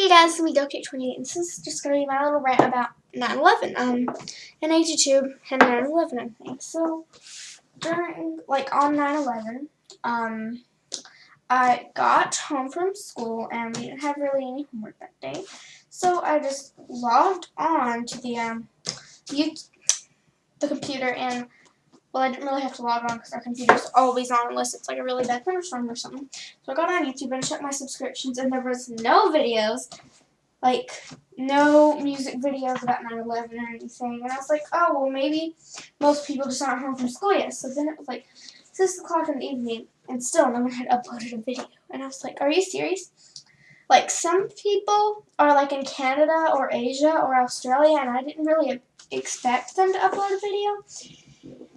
Hey guys, it's me, Doc28, and this is just going to be my little rant about 9/11, and YouTube and 9/11 and things. So, on 9/11, I got home from school, and we didn't have really any homework that day, so I just logged on to the computer, and, well, I didn't really have to log on because our computer's always on unless it's like a really bad thunderstorm or something. So I got on YouTube and checked my subscriptions, and there was no videos, like no music videos about 9/11 or anything. And I was like, oh, well, maybe most people just aren't home from school yet. So then it was like 6 o'clock in the evening, and still no one had uploaded a video. And I was like, are you serious? Like, some people are like in Canada or Asia or Australia, and I didn't really expect them to upload a video.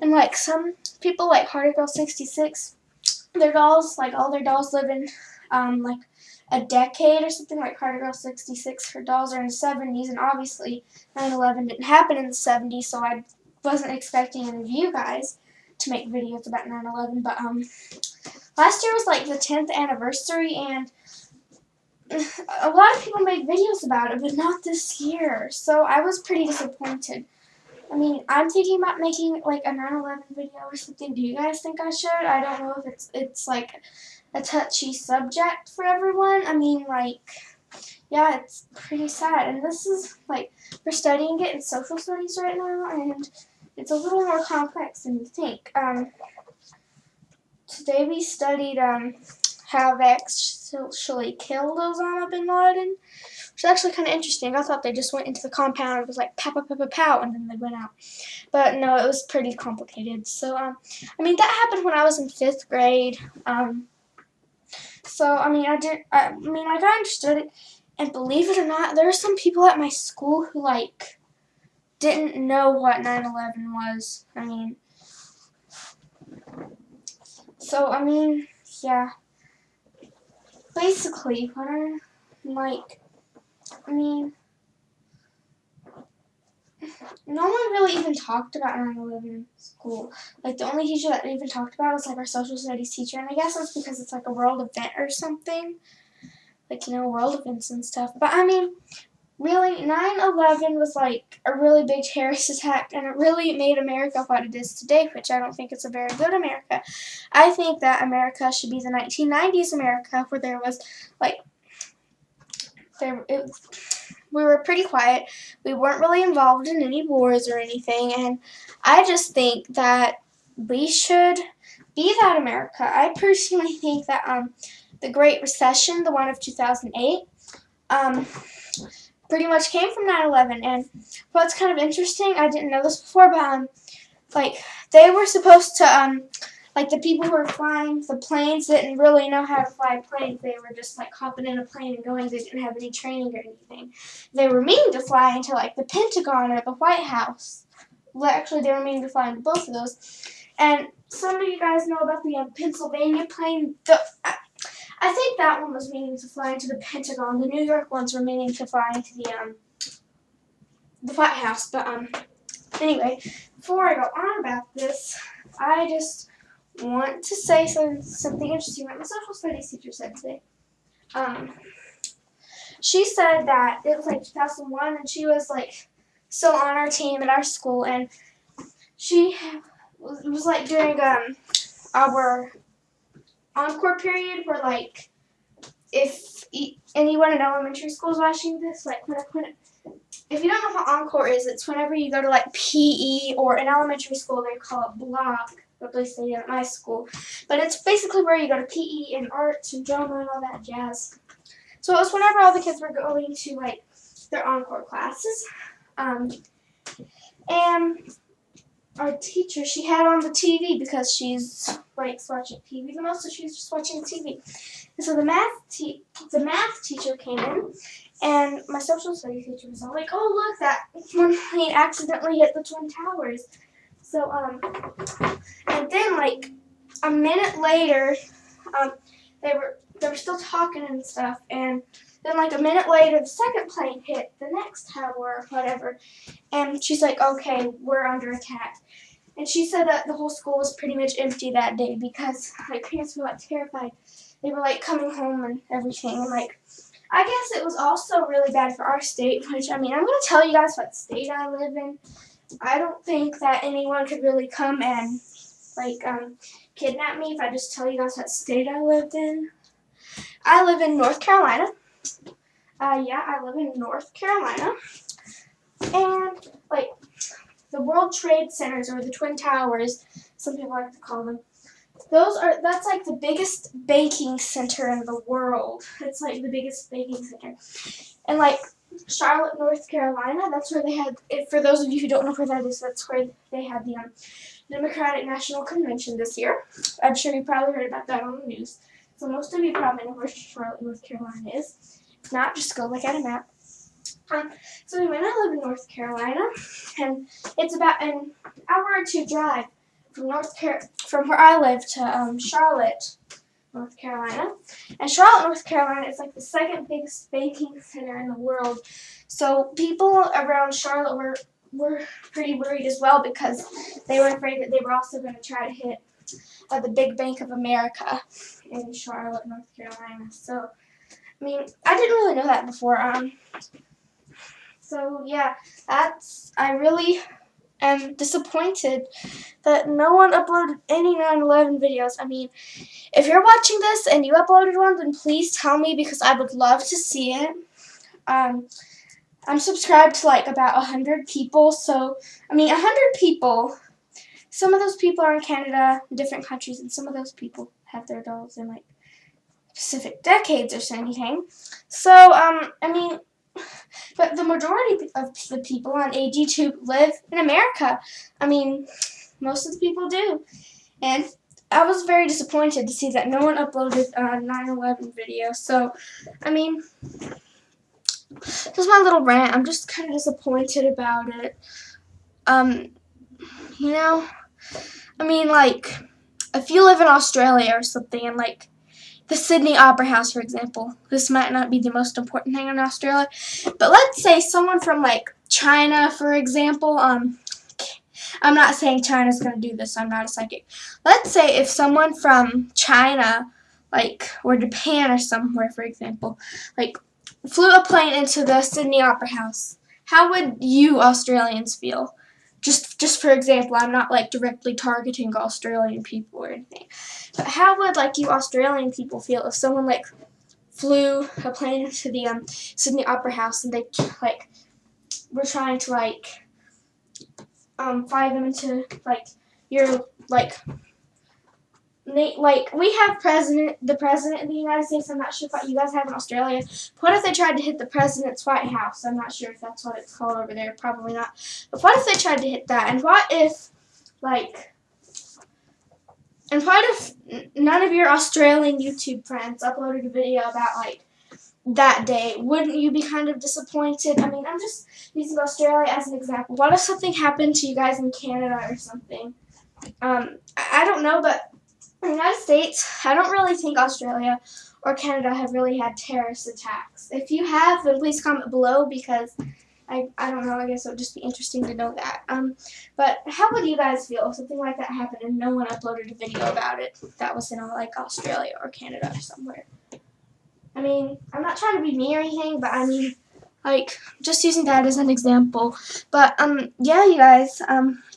And like some people, like Hardy Girl 66, their dolls, like all their dolls live in like a decade or something. Like Hardy Girl 66, her dolls are in the 70s, and obviously 9/11 didn't happen in the 70s, so I wasn't expecting any of you guys to make videos about 9/11. But last year was like the 10th anniversary, and a lot of people made videos about it, but not this year. So I was pretty disappointed. I mean, I'm thinking about making like a 9/11 video or something. Do you guys think I should? I don't know if it's like a touchy subject for everyone. I mean, like, yeah, it's pretty sad. And this is like, we're studying it in social studies right now, and it's a little more complex than you think. Today we studied how they actually killed Osama bin Laden, which is actually kind of interesting. I thought they just went into the compound and was like, pow, pow, pow, pow, pow, and then they went out. But no, it was pretty complicated. So, I mean, that happened when I was in 5th grade. So, I mean, I understood it. And believe it or not, there are some people at my school who, like, didn't know what 9/11 was. I mean, so, I mean, yeah. Basically, what I'm, like, I mean, no one really even talked about 9/11 in school. Like, the only teacher that even talked about it was, like, our social studies teacher. And I guess that's because it's, like, a world event or something. Like, you know, world events and stuff. But, I mean, really, 9/11 was, like, a really big terrorist attack. And it really made America what it is today, which I don't think it's a very good America. I think that America should be the 1990s America, where there was, like, we were pretty quiet. We weren't really involved in any wars or anything, and I just think that we should be that America. I personally think that the Great Recession, the one of 2008, pretty much came from 9/11. And what's kind of interesting, I didn't know this before, but like, they were supposed to like, the people who were flying the planes didn't really know how to fly planes. They were just, like, hopping in a plane and going. They didn't have any training or anything. They were meaning to fly into, like, the Pentagon or the White House. Well, actually, they were meaning to fly into both of those. And some of you guys know about the Pennsylvania plane. I think that one was meaning to fly into the Pentagon. The New York ones were meaning to fly into the White House. But, anyway, before I go on about this, I just want to say something interesting that my social studies teacher said today. She said that it was like 2001, and she was like still on our team at our school, and she was like during our encore period, where like if anyone in elementary school is watching this, like if you don't know what encore is, it's whenever you go to like PE, or in elementary school they call it block. At least they did at my school. But it's basically where you go to PE and arts and drama and all that jazz. So it was whenever all the kids were going to, like, their encore classes. And our teacher, she had on the TV because she's, like, watching TV the most, so she was just watching TV. And so the math teacher came in, and my social studies teacher was all like, oh, look, that one plane accidentally hit the Twin Towers. So, and then, like, a minute later, they were still talking and stuff, and then, like, a minute later, the second plane hit the next tower or whatever, and she's like, okay, we're under attack. And she said that the whole school was pretty much empty that day because, like, parents were, like, terrified. They were, like, coming home and everything, and, like, I guess it was also really bad for our state, which, I mean, I'm going to tell you guys what state I live in. I don't think that anyone could really come and, like, kidnap me if I just tell you guys what state I lived in. I live in North Carolina. Yeah, I live in North Carolina. And, like, the World Trade Centers, or the Twin Towers, some people like to call them, that's like the biggest baking center in the world. It's like the biggest baking center. And like Charlotte, North Carolina, that's where they had, for those of you who don't know where that is, that's where they had the Democratic National Convention this year. I'm sure you probably heard about that on the news. So most of you probably know where Charlotte, North Carolina is. If not, just go look at a map. So anyway, I live in North Carolina, and it's about an hour or two drive from where I live to Charlotte, North Carolina. And Charlotte, North Carolina is like the second biggest baking center in the world. So people around Charlotte were pretty worried as well, because they were afraid that they were also going to try to hit the big Bank of America in Charlotte, North Carolina. So, I mean, I didn't really know that before. So yeah, I really am disappointed that no one uploaded any 9/11 videos. I mean, if you're watching this and you uploaded one, then please tell me, because I would love to see it. I'm subscribed to like about 100 people, so, I mean, 100 people, some of those people are in Canada, different countries, and some of those people have their dolls in like specific decades or something. So, I mean, but the majority of the people on AGTube live in America. I mean, most of the people do. And I was very disappointed to see that no one uploaded a 9/11 video. So, I mean, this is my little rant. I'm just kind of disappointed about it. You know, I mean, like, if you live in Australia or something, and like, the Sydney Opera House, for example. This might not be the most important thing in Australia, but let's say someone from, like, China, for example. I'm not saying China's going to do this. I'm not a psychic. Let's say if someone from China, like, or Japan or somewhere, for example, like, flew a plane into the Sydney Opera House. How would you Australians feel? Just for example, I'm not like directly targeting Australian people or anything. But how would like you Australian people feel if someone like flew a plane into the Sydney Opera House, and they like were trying to like fly them into like your like we have the president of the United States. I'm not sure what you guys have in Australia. What if they tried to hit the president's White House? I'm not sure if that's what it's called over there. Probably not. But what if they tried to hit that? And what if, none of your Australian YouTube friends uploaded a video about, like, that day? Wouldn't you be kind of disappointed? I mean, I'm just using Australia as an example. What if something happened to you guys in Canada or something? I don't know, but in the United States, I don't really think Australia or Canada have really had terrorist attacks. If you have, then please comment below, because I don't know, I guess it would just be interesting to know that. But how would you guys feel if something like that happened and no one uploaded a video about it that was in like Australia or Canada or somewhere? I mean, I'm not trying to be mean or anything, but I mean, like, just using that as an example. But, yeah, you guys,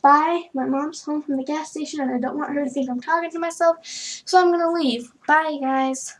bye. My mom's home from the gas station, and I don't want her to think I'm talking to myself, so I'm gonna leave. Bye, guys.